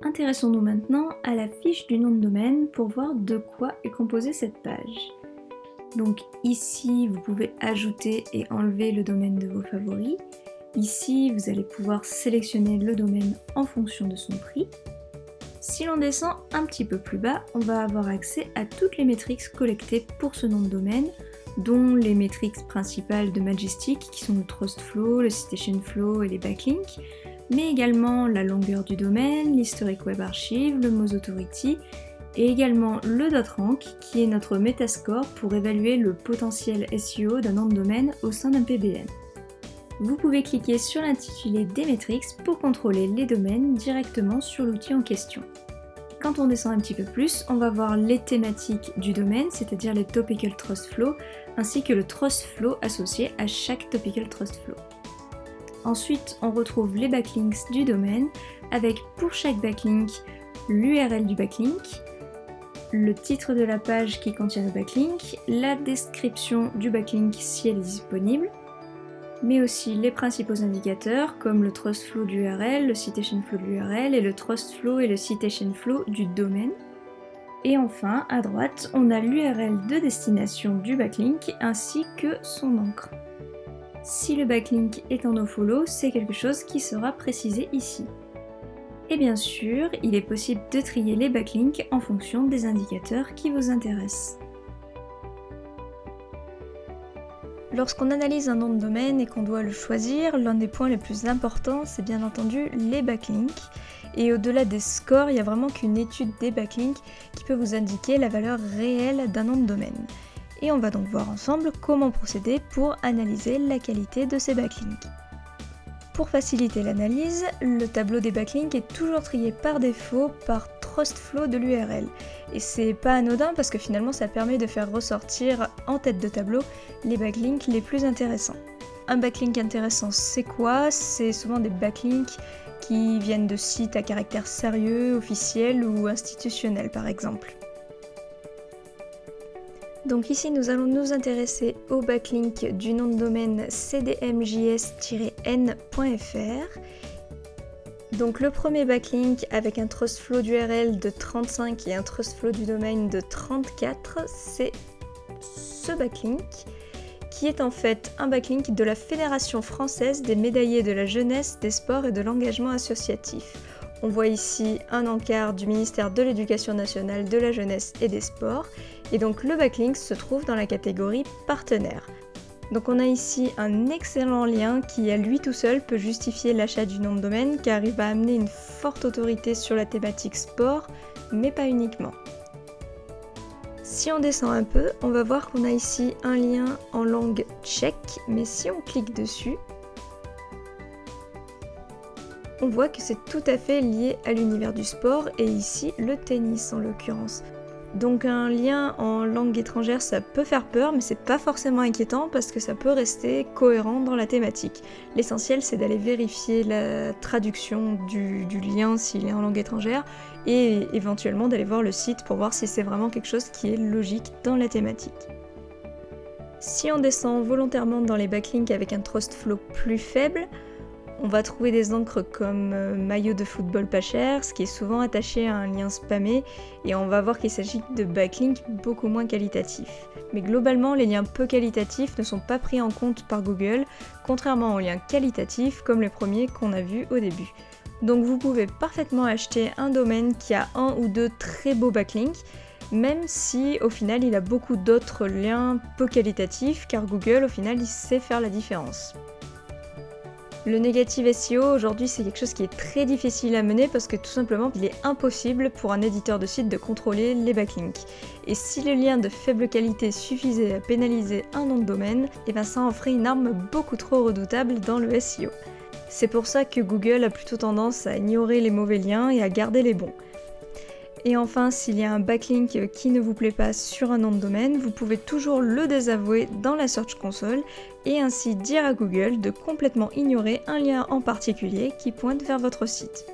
Intéressons-nous maintenant à la fiche du nom de domaine pour voir de quoi est composée cette page. Donc ici, vous pouvez ajouter et enlever le domaine de vos favoris. Ici, vous allez pouvoir sélectionner le domaine en fonction de son prix. Si l'on descend un petit peu plus bas, on va avoir accès à toutes les métriques collectées pour ce nom de domaine, dont les métriques principales de Majestic qui sont le Trust Flow, le Citation Flow et les backlinks, mais également la longueur du domaine, l'Historic Web Archive, le Moz Authority et également le .rank qui est notre métascore pour évaluer le potentiel SEO d'un nom de domaine au sein d'un PBN. Vous pouvez cliquer sur l'intitulé des métriques pour contrôler les domaines directement sur l'outil en question. Quand on descend un petit peu plus, on va voir les thématiques du domaine, c'est-à-dire les Topical Trust Flow, ainsi que le Trust Flow associé à chaque Topical Trust Flow. Ensuite, on retrouve les backlinks du domaine, avec pour chaque backlink l'URL du backlink, le titre de la page qui contient le backlink, la description du backlink si elle est disponible, mais aussi les principaux indicateurs comme le Trust Flow de l'URL, le Citation Flow de l'URL et le Trust Flow et le Citation Flow du domaine. Et enfin, à droite, on a l'URL de destination du backlink ainsi que son encre. Si le backlink est en nofollow, c'est quelque chose qui sera précisé ici. Et bien sûr, il est possible de trier les backlinks en fonction des indicateurs qui vous intéressent. Lorsqu'on analyse un nom de domaine et qu'on doit le choisir, l'un des points les plus importants, c'est bien entendu les backlinks. Et au-delà des scores, il n'y a vraiment qu'une étude des backlinks qui peut vous indiquer la valeur réelle d'un nom de domaine. Et on va donc voir ensemble comment procéder pour analyser la qualité de ces backlinks. Pour faciliter l'analyse, le tableau des backlinks est toujours trié par défaut par Trust Flow de l'URL. Et c'est pas anodin parce que finalement ça permet de faire ressortir en tête de tableau les backlinks les plus intéressants. Un backlink intéressant c'est quoi? C'est souvent des backlinks qui viennent de sites à caractère sérieux, officiel ou institutionnel par exemple. Donc ici nous allons nous intéresser au backlink du nom de domaine cdmjs-n.fr. Donc le premier backlink avec un trust flow d'URL de 35 et un trust flow du domaine de 34, c'est ce backlink qui est en fait un backlink de la Fédération française des médaillés de la jeunesse, des sports et de l'engagement associatif. On voit ici un encart du ministère de l'Éducation nationale, de la jeunesse et des sports, et donc le backlink se trouve dans la catégorie partenaire. Donc on a ici un excellent lien qui à lui tout seul peut justifier l'achat du nom de domaine car il va amener une forte autorité sur la thématique sport, mais pas uniquement. Si on descend un peu, on va voir qu'on a ici un lien en langue tchèque, mais si on clique dessus, on voit que c'est tout à fait lié à l'univers du sport et ici le tennis en l'occurrence. Donc un lien en langue étrangère ça peut faire peur mais c'est pas forcément inquiétant parce que ça peut rester cohérent dans la thématique. L'essentiel c'est d'aller vérifier la traduction du lien s'il est en langue étrangère et éventuellement d'aller voir le site pour voir si c'est vraiment quelque chose qui est logique dans la thématique. Si on descend volontairement dans les backlinks avec un trust flow plus faible, on va trouver des encres comme maillot de football pas cher, ce qui est souvent attaché à un lien spammé, et on va voir qu'il s'agit de backlinks beaucoup moins qualitatifs. Mais globalement, les liens peu qualitatifs ne sont pas pris en compte par Google, contrairement aux liens qualitatifs comme les premiers qu'on a vus au début. Donc vous pouvez parfaitement acheter un domaine qui a un ou deux très beaux backlinks, même si au final il a beaucoup d'autres liens peu qualitatifs, car Google au final il sait faire la différence. Le native SEO aujourd'hui c'est quelque chose qui est très difficile à mener parce que tout simplement il est impossible pour un éditeur de site de contrôler les backlinks. Et si le lien de faible qualité suffisait à pénaliser un nom de domaine, et bien ça en ferait une arme beaucoup trop redoutable dans le SEO. C'est pour ça que Google a plutôt tendance à ignorer les mauvais liens et à garder les bons. Et enfin, s'il y a un backlink qui ne vous plaît pas sur un nom de domaine, vous pouvez toujours le désavouer dans la Search Console et ainsi dire à Google de complètement ignorer un lien en particulier qui pointe vers votre site.